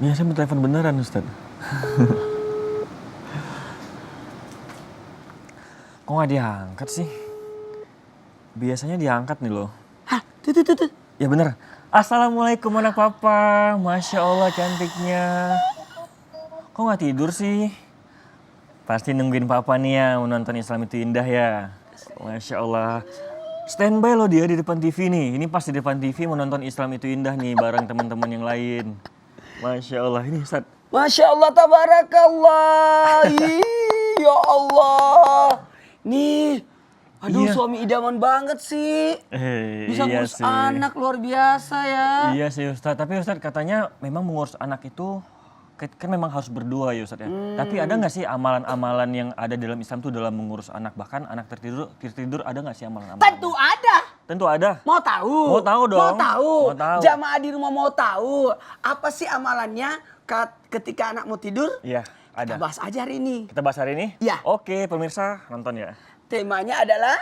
Iya, saya mau telepon beneran, Ustaz. Kok nggak diangkat sih? Biasanya diangkat nih loh. Hah, tuh. Ya bener. Assalamualaikum anak papa. Masya Allah cantiknya. Kok nggak tidur sih? Pasti nungguin papa nih ya mau nonton Islam itu indah ya. Masya Allah. Standby loh dia di depan TV nih. Ini pas di depan TV mau nonton Islam itu indah nih bareng teman-teman yang lain. Masya Allah ini Ustaz. Masya Allah, tabarakallah. Ih, ya Allah. Nih, aduh Iya. suami idaman banget sih. Bisa Iya ngurus sih. anak luar biasa ya. Iya sih Ustaz. Tapi Ustaz katanya memang mengurus anak itu kan memang harus berdua ya Ustaz ya. Tapi ada nggak sih amalan-amalan yang ada dalam Islam tuh dalam mengurus anak? Bahkan anak tertidur ada nggak sih amalan-amalan? Tentu ada. Tentu ada. Mau tahu? Mau tahu dong. Mau tahu. Mau tahu. Jamaah di rumah mau tahu. Apa sih amalannya ketika anak mau tidur? Iya, ada. Kita bahas aja hari ini. Kita bahas hari ini? Iya. Oke, pemirsa nonton ya. Temanya adalah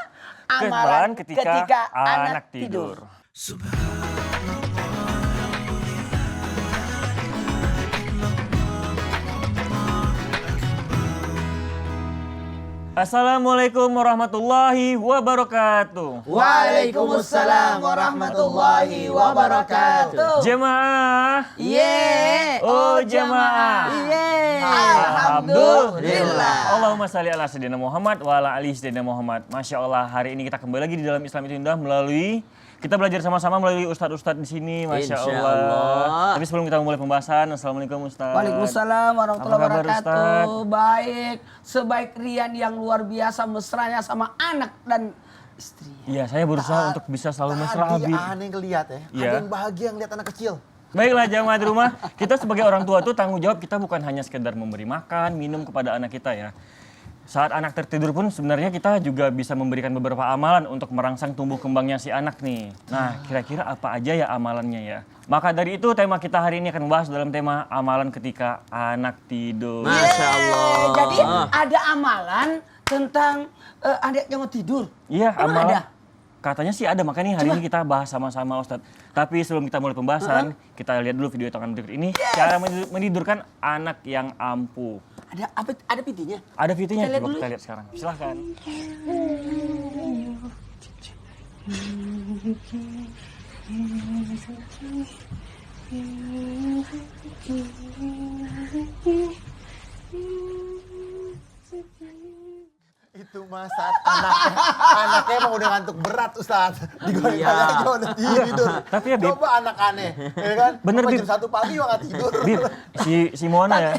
amalan ketika anak tidur. Assalamualaikum warahmatullahi wabarakatuh. Waalaikumsalam warahmatullahi wabarakatuh. Jemaah. Yeay. Oh jemaah. Yeay. Alhamdulillah. Allahumma salli ala sayyidina Muhammad wa ala ali sayyidina Muhammad. Masya Allah, hari ini kita kembali lagi di dalam Islam itu indah melalui kita belajar sama-sama melalui ustadz-ustadz di sini, Masya Insya Allah. Allah. Tapi sebelum kita mulai pembahasan, Assalamualaikum Ustadz. Waalaikumsalam warahmatullahi Apa kabar, wabarakatuh. Ustaz? Baik, sebaik Rian yang luar biasa mesranya sama anak dan istri. Iya, saya berusaha untuk bisa selalu mesra, Tadi Habib. aneh ngeliat ya, Iya. ada yang bahagia ngeliat anak kecil. Baiklah jamaah di rumah, kita sebagai orang tua tuh tanggung jawab kita bukan hanya sekedar memberi makan, minum kepada anak kita ya. Saat anak tertidur pun sebenarnya kita juga bisa memberikan beberapa amalan untuk merangsang tumbuh kembangnya si anak nih. Nah, kira-kira apa aja ya amalannya ya? Maka dari itu tema kita hari ini akan membahas dalam tema amalan ketika anak tidur. Masya Allah. Jadi ada amalan tentang anak yang mau tidur. Iya, Emang amalan. ada? Katanya sih ada, makanya hari ini kita bahas sama-sama Ustadz. Tapi sebelum kita mulai pembahasan, kita lihat dulu video tangan berikut ini. Cara menidurkan anak yang ampuh. Ada apa? Ada pitinya? Ada videonya, Kita lihat coba dulu kita ya. lihat sekarang. Silahkan. Itu mah saat anaknya emang udah ngantuk berat Ustaz. Digoyang aja udah tidur. Tapi ya, Bib. Coba anak aneh, ya kan? Bener, Sampai Bib. jam 1 pagi juga nggak tidur. Bib, si Moana ya.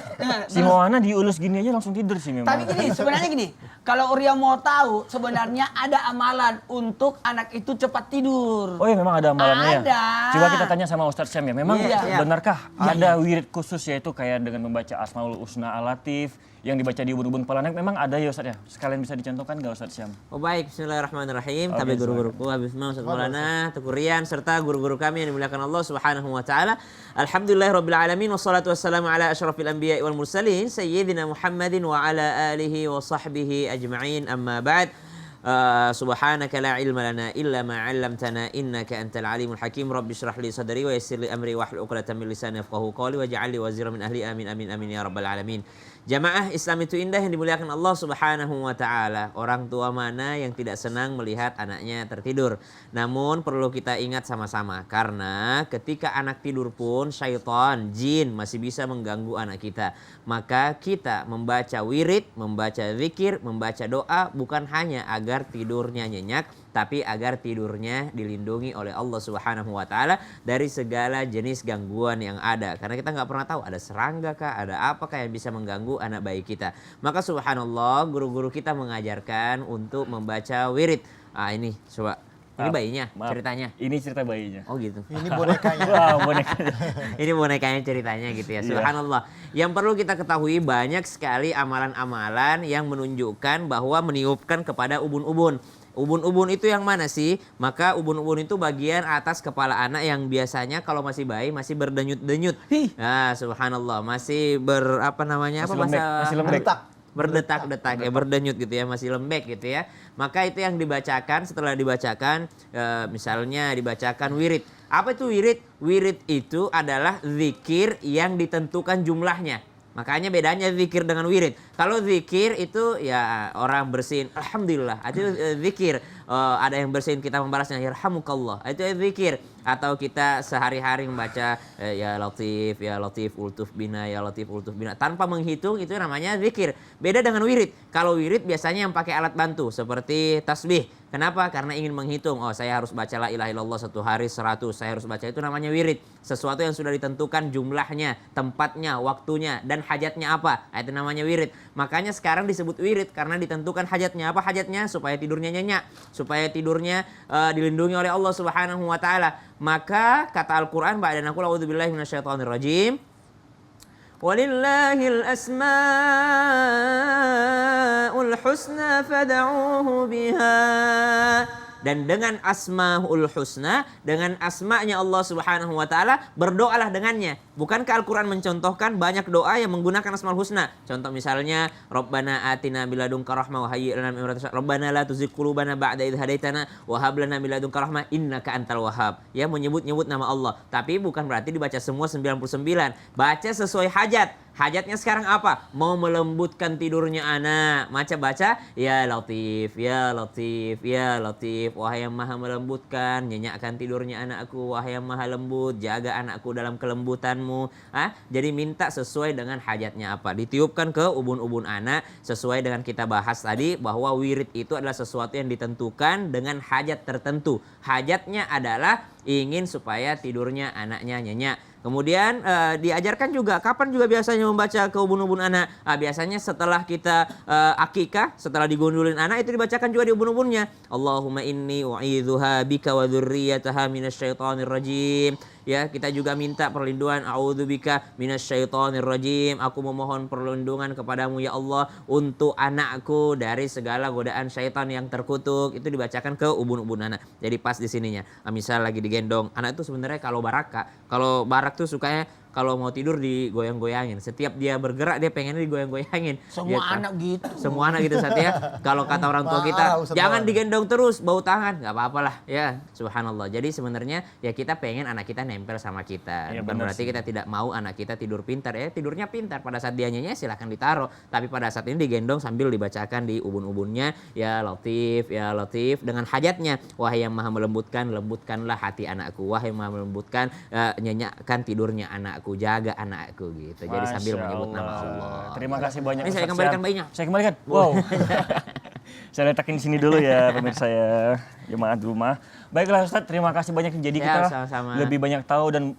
Si Moana diulus gini aja langsung tidur sih memang. Tapi gini, sebenarnya gini. Kalau Ria mau tahu, sebenarnya ada amalan untuk anak itu cepat tidur. Oh iya memang ada amalannya Ada. ya? Coba kita tanya sama Ustadz Syam ya. Memang Iya. benarkah ada wirid khusus yaitu kayak dengan membaca Asmaul Husna Al-Latif yang dibaca di ubun-ubun kepala anak? Memang ada ya Ustadz ya? Sekalian bisa dicontohkan nggak Ustadz Syam? Oh baik, bismillahirrahmanirrahim. Oke, Tabi guru-guruku, Habib Ismail, Ustaz Maulana, Tuku Rian, serta guru-guru kami yang dimuliakan Allah Subhanahu wa taala. Alhamdulillahirabbil alamin wassalatu wassalamu ala asyrafil anbiya'i wal mursalin sayyidina Muhammadin wa ala alihi wa sahbihi ajma'in. Amma ba'd. Subhanaka la ilma lana illa ma 'allamtana innaka antal alimul hakim. Rabbi shrah li sadri wa yassir li amri wahlul 'uqdatam min lisani yafqahu qawli waj'al li wazira min ahli. Amin amin amin ya rabbal alamin. Jamaah Islam itu indah yang dimuliakan Allah Subhanahu wa taala. Orang tua mana yang tidak senang melihat anaknya tertidur? Namun perlu kita ingat sama-sama karena ketika anak tidur pun syaitan, jin masih bisa mengganggu anak kita. Maka kita membaca wirid, membaca zikir, membaca doa bukan hanya agar tidurnya nyenyak, tapi agar tidurnya dilindungi oleh Allah Subhanahu wa taala dari segala jenis gangguan yang ada. Karena kita nggak pernah tahu ada serangga kah, ada apakah yang bisa mengganggu anak bayi kita. Maka subhanallah guru-guru kita mengajarkan untuk membaca wirid. Ini coba. Ini bayinya Maaf. ceritanya. Ini cerita bayinya. Oh gitu. Ini bonekanya. Wah bonekanya. Ini bonekanya ceritanya gitu ya. Iya. Subhanallah. Yang perlu kita ketahui banyak sekali amalan-amalan yang menunjukkan bahwa meniupkan kepada ubun-ubun. Ubun-ubun itu yang mana sih? Maka ubun-ubun itu bagian atas kepala anak yang biasanya kalau masih bayi masih berdenyut-denyut. Nah, subhanallah, masih apa namanya? Masih apa lembek, bahasa masih lembek. Ngeretak. berdetak-detak ya, berdenyut gitu ya, masih lembek gitu ya. Maka itu yang dibacakan, setelah dibacakan misalnya dibacakan wirid. Apa itu wirid? Wirid itu adalah zikir yang ditentukan jumlahnya. Makanya bedanya zikir dengan wirid. Kalau zikir itu ya orang bersin, alhamdulillah, itu zikir. Ada yang bersin kita membalasnya, yarhamukallah, itu zikir. Atau kita sehari-hari membaca ya latif ultuf bina, ya latif ultuf bina, tanpa menghitung, itu namanya zikir. Beda dengan wirid. Kalau wirid biasanya yang pakai alat bantu seperti tasbih. Kenapa? Karena ingin menghitung. Oh, saya harus baca la ilaha illallah 1 hari 100. Saya harus baca, itu namanya wirid. Sesuatu yang sudah ditentukan jumlahnya, tempatnya, waktunya, dan hajatnya apa. Itu namanya wirid. Makanya sekarang disebut wirid karena ditentukan hajatnya. Apa hajatnya? Supaya tidurnya nyenyak, supaya tidurnya dilindungi oleh Allah Subhanahu wa taala. Maka kata Al-Qur'an, ba'da naqul a'udzubillahi minasyaitonir rajim. Walillahil asmaul husna fad'uuhu biha. Dan dengan asmaul husna, dengan asma'nya Allah Subhanahu wa taala, berdoalah dengannya. Bukankah Al-Qur'an mencontohkan banyak doa yang menggunakan asmaul husna? Contoh misalnya, Rabbana atina min ladunka rahmah wa hayyi' lana min amrina rasyada. Rabbana la tuzigh qulubana ba'da idh hadaitana wa hab lana min ladunka rahmah innaka antal wahhab. Ya, menyebut-nyebut nama Allah. Tapi bukan berarti dibaca semua 99. Baca sesuai hajat. Hajatnya sekarang apa? Mau melembutkan tidurnya anak. Baca, ya latif, ya latif, ya latif. Wahai yang maha melembutkan, nyenyakkan tidurnya anakku. Wahai yang maha lembut, jaga anakku dalam kelembutanmu. Jadi minta sesuai dengan hajatnya apa. Ditiupkan ke ubun-ubun anak sesuai dengan kita bahas tadi, bahwa wirid itu adalah sesuatu yang ditentukan dengan hajat tertentu. Hajatnya adalah ingin supaya tidurnya anaknya nyenyak. Kemudian diajarkan juga kapan juga biasanya membaca ke ubun-ubun anak. Biasanya setelah kita akikah, setelah digundulin anak, itu dibacakan juga di ubun-ubunnya. Allahumma inni u'idzuha bika wa dzurriyyataha minasyaitonir rajim. Ya, kita juga minta perlindungan, a'udzubika minasyaitonir rajim. Aku memohon perlindungan kepadamu ya Allah untuk anakku dari segala godaan syaitan yang terkutuk. Itu dibacakan ke ubun-ubun anak. Jadi pas di sininya. Misal lagi digendong, anak itu sebenarnya kalau barak tuh sukanya kalau mau tidur digoyang-goyangin. Setiap dia bergerak dia pengennya digoyang-goyangin. Semua anak gitu. Semua anak gitu saat ya. Kalau kata orang tua kita, jangan digendong terus, bau tangan. Gak apa-apalah ya, subhanallah. Jadi sebenarnya ya kita pengen anak kita nempel sama kita. Bukan berarti kita tidak mau anak kita tidur pintar ya. Tidurnya pintar, pada saat dia nyanyi silahkan ditaruh. Tapi pada saat ini digendong sambil dibacakan di ubun-ubunnya, ya latif dengan hajatnya. Wahai yang maha melembutkan, lembutkanlah hati anakku. Wahai yang maha melembutkan, nyenyakkan tidurnya anakku, jaga anakku gitu. Jadi sambil menyebut nama Allah. Terima kasih banyak. Ini saya kembalikan bayinya. Saya kembalikan. Wow. Saya letakin di sini dulu ya pemirsa ya, jemaah di rumah. Baiklah Ustadz, terima kasih banyak. Jadi kita sama-sama. lebih banyak tahu dan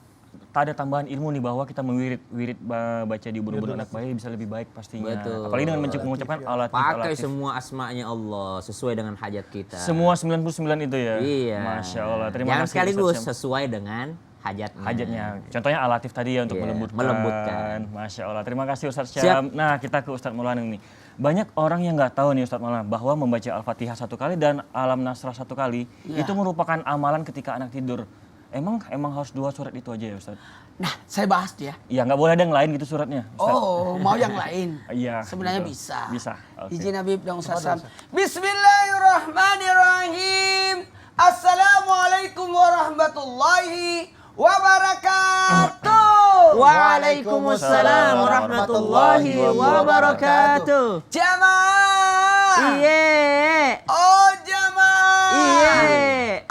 ada tambahan ilmu nih bahwa kita wirid baca di ubun-ubun anak bayi bisa lebih baik pastinya. Betul. Apalagi dengan mengucapkan alatif. Pakai semua asmanya Allah sesuai dengan hajat kita. Semua 99 itu ya. Iya. Masya Allah. Terima Jangan kasih. sekaligus Ustadz. sesuai dengan hajatnya. Contohnya alatif tadi ya untuk Iya, melembutkan. Masya Allah. Terima kasih Ustadz Siap. Syam. Nah kita ke Ustadz Maulana nih. Banyak orang yang nggak tahu nih Ustadz Maulana bahwa membaca Al-Fatihah 1 kali dan Alam Nasrah 1 kali itu merupakan amalan ketika anak tidur. Emang harus 2 surat itu aja ya Ustadz? Nah, saya bahas dia. Iya, nggak boleh ada yang lain gitu suratnya, Ustadz. Oh, mau yang lain? Iya. Sebenarnya gitu. bisa. Bisa. Oke. Izin Habib dan Ustaz Sam. Bismillahirrahmanirrahim. Assalamualaikum warahmatullahi wabarakatuh. Waalaikumsalam warahmatullahi wabarakatuh. Jamaah. Iya. Oh jamaah. Iya.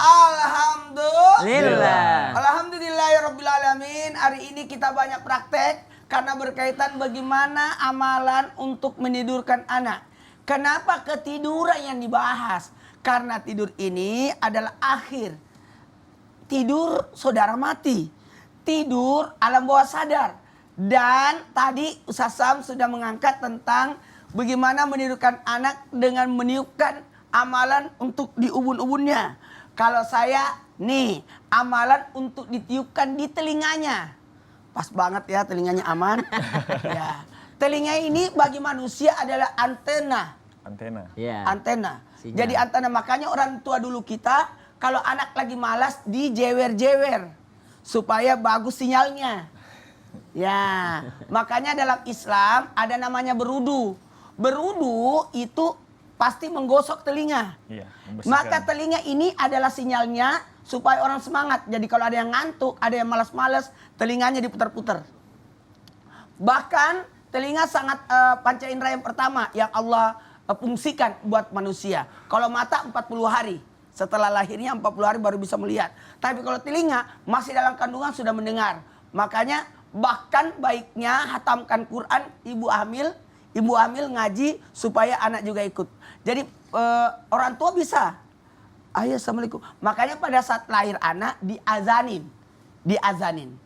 Alhamdulillah. Alhamdulillahirrabbilalamin. Hari ini kita banyak praktek karena berkaitan bagaimana amalan untuk menidurkan anak. Kenapa ketiduran yang dibahas? Karena tidur ini adalah akhir. Tidur saudara mati. Tidur alam bawah sadar. Dan tadi Ustaz Sam sudah mengangkat tentang bagaimana menidurkan anak dengan meniupkan amalan untuk di ubun-ubunnya. Kalau saya nih amalan untuk ditiupkan di telinganya. Pas banget ya telinganya aman. Ya. Telinga ini bagi manusia adalah antena. Antena. Iya. Antena. Sinyal. Jadi antena, makanya orang tua dulu kita kalau anak lagi malas dijewer-jewer supaya bagus sinyalnya. Ya, makanya dalam Islam ada namanya berudu. Berwudu itu pasti menggosok telinga. Iya, membersihkan. Maka telinga ini adalah sinyalnya supaya orang semangat. Jadi kalau ada yang ngantuk, ada yang malas-malas, telinganya diputar-putar. Bahkan telinga sangat panca indera yang pertama yang Allah fungsikan buat manusia. Kalau mata 40 hari. Setelah lahirnya 40 hari baru bisa melihat. Tapi kalau telinga masih dalam kandungan sudah mendengar. Makanya bahkan baiknya hatamkan Quran ibu hamil ngaji supaya anak juga ikut. Jadi orang tua bisa. Ayah assalamualaikum. Makanya pada saat lahir anak diazanin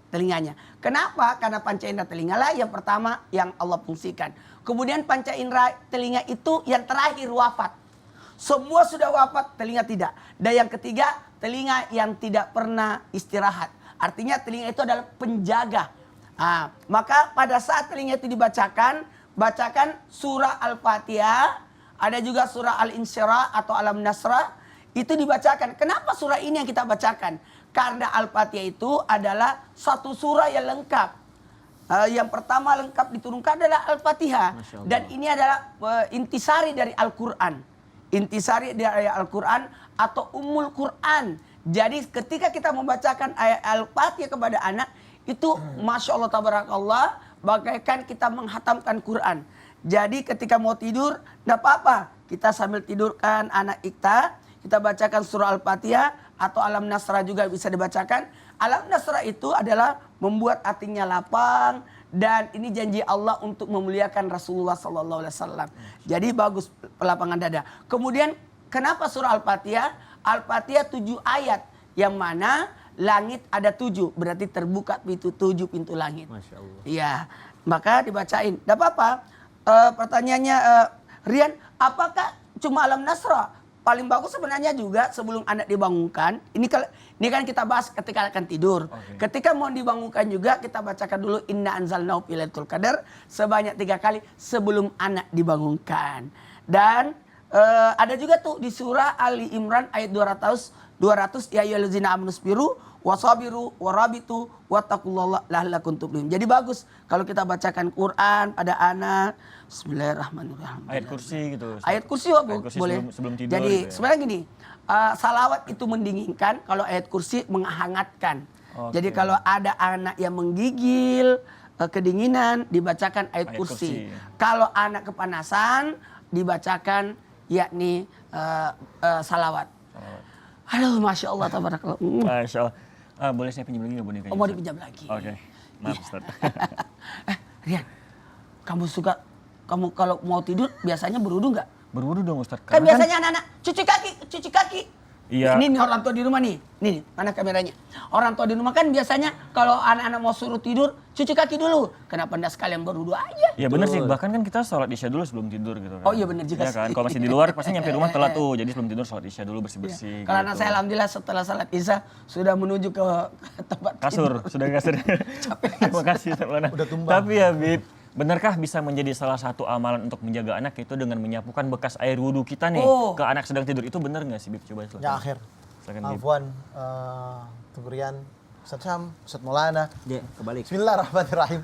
telinganya. Kenapa? Karena panca indera telinga lah yang pertama yang Allah fungsikan. Kemudian panca indera telinga itu yang terakhir wafat. Semua sudah wafat, telinga tidak. Dan yang ketiga, telinga yang tidak pernah istirahat. Artinya telinga itu adalah penjaga. Maka pada saat telinga itu bacakan surah Al-Fatihah, ada juga surah Al-Insyirah atau Alam Nasrah, itu dibacakan. Kenapa surah ini yang kita bacakan? Karena Al-Fatihah itu adalah satu surah yang lengkap. Yang pertama lengkap diturunkan adalah Al-Fatihah. Dan ini adalah intisari dari Al-Quran. Intisari dari Al-Quran atau Ummul Quran. Jadi ketika kita membacakan ayat Al-Fatihah kepada anak, itu Masya Allah Tabarakallah, bagaikan kita menghatamkan Quran. Jadi ketika mau tidur, tidak apa-apa. Kita sambil tidurkan anak kita bacakan surah Al-Fatihah atau Alam Nasrah juga bisa dibacakan. Alam Nasrah itu adalah membuat hatinya lapang. Dan ini janji Allah untuk memuliakan Rasulullah SAW. Jadi bagus pelapangan dada. Kemudian kenapa surah Al-Fatihah? Al-Fatihah 7 ayat. Yang mana langit ada 7. Berarti terbuka 7 pintu langit. Masya Allah. Iya. Maka dibacain. Tidak apa-apa. Pertanyaannya Rian, apakah cuma Alam Nasrah? Paling bagus sebenarnya juga sebelum anak dibangunkan. Ini kan kita bahas ketika akan tidur. Okay. Ketika mau dibangunkan juga kita bacakan dulu Inna anzalnahu fi lailatul qadar sebanyak 3 kali sebelum anak dibangunkan. Dan ada juga tuh di surah Ali Imran ayat 200 ya ayyuhallazina amanusbiru wasabiru warabitu wattaqullaha la'allakum tuflihun. Jadi bagus kalau kita bacakan Quran pada anak. Bismillahirrahmanirrahim. Ayat kursi gitu. Ayat kursi boleh. Sebelum tidur. Jadi gitu ya. sebenarnya gini, salawat itu mendinginkan, kalau ayat kursi menghangatkan. Okay. Jadi kalau ada anak yang menggigil, kedinginan, dibacakan ayat kursi. Kalau anak kepanasan, dibacakan yakni salawat. Aduh, Masya Allah, tabarakallah. Masya Allah. Boleh saya pinjam lagi nggak bonekanya? Oh, mau dipinjam lagi. Oke, maaf Ustaz. Rian, kamu kalau mau tidur biasanya berwudu nggak? Berwudu dong Ustaz. Kan biasanya anak-anak cuci kaki. Iya. Ini orang tua di rumah nih. Nih, mana kameranya? Orang tua di rumah kan biasanya kalau anak-anak mau suruh tidur, cuci kaki dulu. Kenapa enggak sekalian berwudu aja? Iya benar sih, bahkan kan kita sholat isya dulu sebelum tidur gitu kan. Oh iya benar juga ya kan? Kalau masih di luar pasti nyampe rumah telat tuh. Jadi sebelum tidur sholat isya dulu bersih-bersih. Kalau gitu. anak saya alhamdulillah setelah salat isya sudah menuju ke tempat kasur, sudah kasur. Terima kasih Ustaz Maulana. Udah tumbang. Tapi ya Bib, benarkah bisa menjadi salah satu amalan untuk menjaga anak itu dengan menyapukan bekas air wudhu kita nih ke anak sedang tidur? Itu benar nggak sih Bib? Coba silakan. Ya akhir. Afwan, Tugrian, Ustaz Syam, Ustaz Maulana. Ya, kebalik. Bismillahirrahmanirrahim.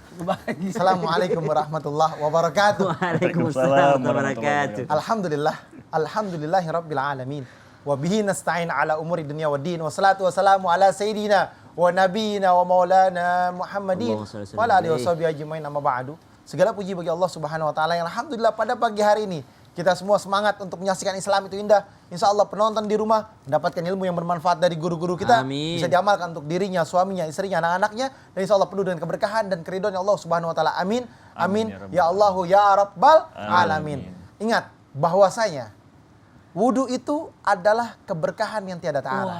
Assalamualaikum warahmatullahi wabarakatuh. Waalaikumsalam warahmatullahi wabarakatuh. Alhamdulillahi rabbil alamin. Wa bihi nasta'in ala umuri dunya wa din. Wassalatu wassalamu ala sayyidina wa nabiyina wa maulana Muhammadin wa ala alihi washabihi ajmain amma ba'du. Segala puji bagi Allah Subhanahu wa taala yang alhamdulillah pada pagi hari ini kita semua semangat untuk menyaksikan Islam itu indah. Insya Allah penonton di rumah mendapatkan ilmu yang bermanfaat dari guru-guru kita. Amin. Bisa diamalkan untuk dirinya, suaminya, istrinya, anak-anaknya. Dan insya Allah penuh dengan keberkahan dan keridhaan Allah Subhanahu Wa Taala. Amin. Amin. Ya Allahu ya Rabbal Alamin. Ingat bahwasanya wudu itu adalah keberkahan yang tiada tara.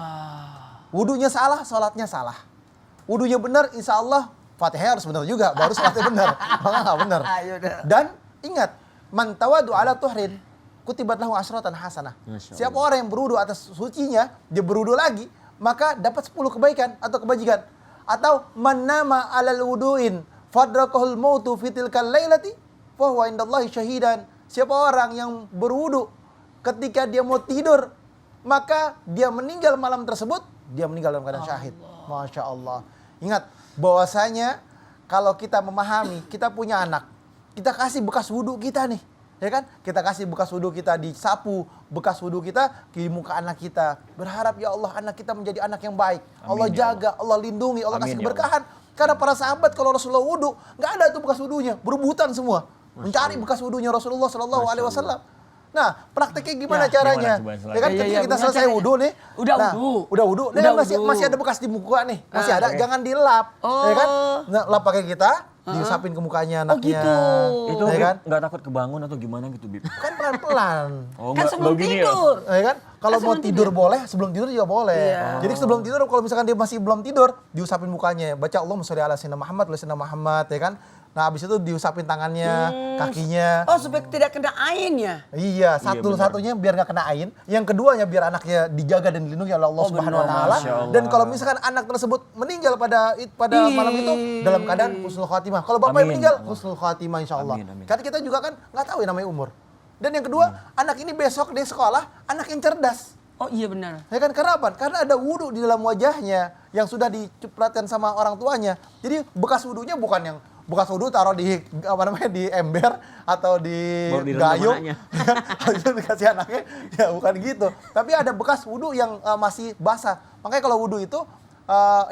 Wudunya salah, sholatnya salah. Wudunya benar, insya Allah Fatihah harus benar juga. Baru sholatnya benar. Kalau nggak benar. Dan ingat, man tawadu ala tuhrin kutibat lahu asyratan hasanah. Siapa orang yang berwudu atas sucinya, dia berwudu lagi, maka dapat 10 kebaikan atau kebajikan. Atau man nama alal wuduin fadrakahul mautu fitilkal lailati fa huwa indallahi syahidan. Siapa orang yang berwudu ketika dia mau tidur, maka dia meninggal malam tersebut, dia meninggal dalam keadaan syahid. Masya Allah. Ingat bahwasanya kalau kita memahami, kita punya anak, kita kasih bekas wudu kita nih. Ya kan? Kita kasih bekas wudhu kita disapu, bekas wudhu kita di muka anak kita. Berharap ya Allah anak kita menjadi anak yang baik. Allah Amin, ya jaga, Allah lindungi, Allah Amin, kasih ya keberkahan. Karena para sahabat kalau Rasulullah wudhu, nggak ada tuh bekas wudhunya, berebutan semua. Mencari bekas wudhunya Rasulullah Shallallahu Alaihi Wasallam. Nah, prakteknya gimana Ya, caranya? gimana, coba, Ya kan Iya, ketika iya, kita gimana selesai caranya? wudhu nih. Udah nah, wudhu. Udah wudhu. Nih Udah kan masih, wudhu. masih ada bekas di muka nih. Masih ada, oke. jangan dilap. Ya kan? Oh. Nah, lap pakai kita, diusapin ke mukanya anaknya. gitu. Itu Ya Bib, kan? nggak takut kebangun atau gimana gitu, Bib? Kan pelan-pelan. Oh, Kan sebelum gini tidur. Ya kan? Kalau Kan mau sebelum tidur boleh, sebelum tidur juga boleh. Iya. Jadi sebelum tidur kalau misalkan dia masih belum tidur, diusapin mukanya. Baca Allahumma sholli ala sayyidina Muhammad wa sayyidina Muhammad, ya kan? Nah, habis itu diusapin tangannya, kakinya. Oh, supaya tidak kena airnya. Iya, satu-satunya biar nggak kena ain. Yang keduanya biar anaknya dijaga dan dilindungi oleh Allah Subhanahu wa benar. taala. Masya Allah. Dan kalau misalkan anak tersebut meninggal pada malam itu dalam keadaan husnul khatimah. Kalau bapak yang Amin. meninggal husnul khatimah insyaallah. Amin, amin. Karena kita juga kan nggak tahu yang namanya umur. Dan yang kedua, anak ini besok di sekolah anak yang cerdas. Oh iya benar. Ya kan karena apa? Karena ada wudhu di dalam wajahnya yang sudah dicipratkan sama orang tuanya. Jadi bekas wudhunya bukan yang bekas wudhu taruh di apa namanya di ember atau di Baru direndam gayung, anaknya. habis itu dikasih anaknya, ya bukan gitu. Tapi ada bekas wudhu yang masih basah. Makanya kalau wudhu itu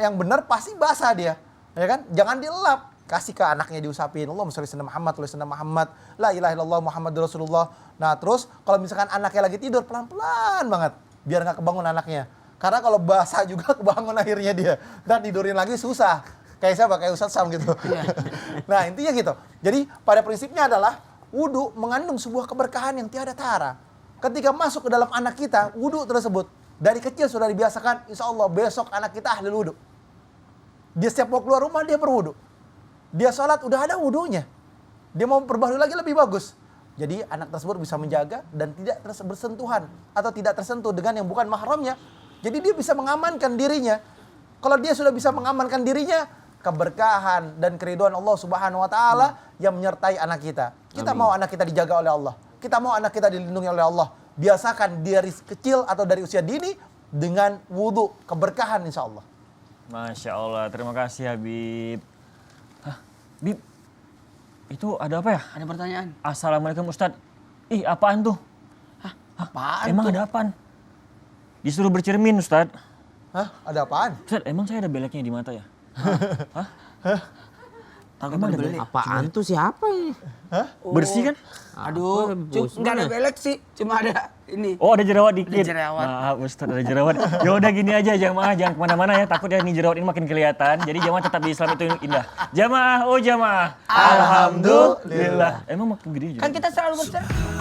yang benar pasti basah dia, ya kan? Jangan dilap, kasih ke anaknya diusapin. Allahumma sholli ala Muhammad wa ala Muhammad, la ilaha illallah Muhammadur Rasulullah. Nah terus kalau misalkan anaknya lagi tidur pelan-pelan banget, biar nggak kebangun anaknya. Karena kalau basah juga kebangun akhirnya dia, dan tidurin lagi susah. Kayak siapa? Kayak Ustadz Sam gitu. Nah intinya gitu. Jadi pada prinsipnya adalah wudhu mengandung sebuah keberkahan yang tiada tara. Ketika masuk ke dalam anak kita, wudhu tersebut dari kecil sudah dibiasakan, insya Allah besok anak kita ahli wudhu. Dia setiap mau keluar rumah dia berwudhu. Dia sholat udah ada wudhunya. Dia mau perbaharui lagi lebih bagus. Jadi anak tersebut bisa menjaga dan tidak bersentuhan atau tidak tersentuh dengan yang bukan mahramnya. Jadi dia bisa mengamankan dirinya. Kalau dia sudah bisa mengamankan dirinya, keberkahan dan keridhaan Allah Subhanahu wa taala yang menyertai anak kita. Kita mau anak kita dijaga oleh Allah. Kita mau anak kita dilindungi oleh Allah. Biasakan dari kecil atau dari usia dini dengan wudhu, keberkahan insya Allah. Masya Allah, terima kasih Habib. Hah, Bib, itu ada apa ya? Ada pertanyaan. Assalamualaikum Ustadz. Ih, apaan tuh? Apaan Emang tuh? ada apaan? Disuruh bercermin Ustadz. Hah? Ada apaan? Ustadz, emang saya ada beleknya di mata ya? Takut Emang ada dibeli. belek? Apaan tuh siapa ini? Bersih kan? Aduh, Bos, nggak ada mana? belek sih, cuma ada ini. Oh, ada jerawat dikit. Ada jerawat. Maaf Ustadz, ada jerawat. Ya udah gini aja jamaah, jangan kemana-mana ya. Takut ya nih jerawat ini makin kelihatan. Jadi jamaah tetap di Islam itu indah. Jamaah, oh jamaah. Alhamdulillah. Emang makin gede Kan jerawat? kita selalu bercerita.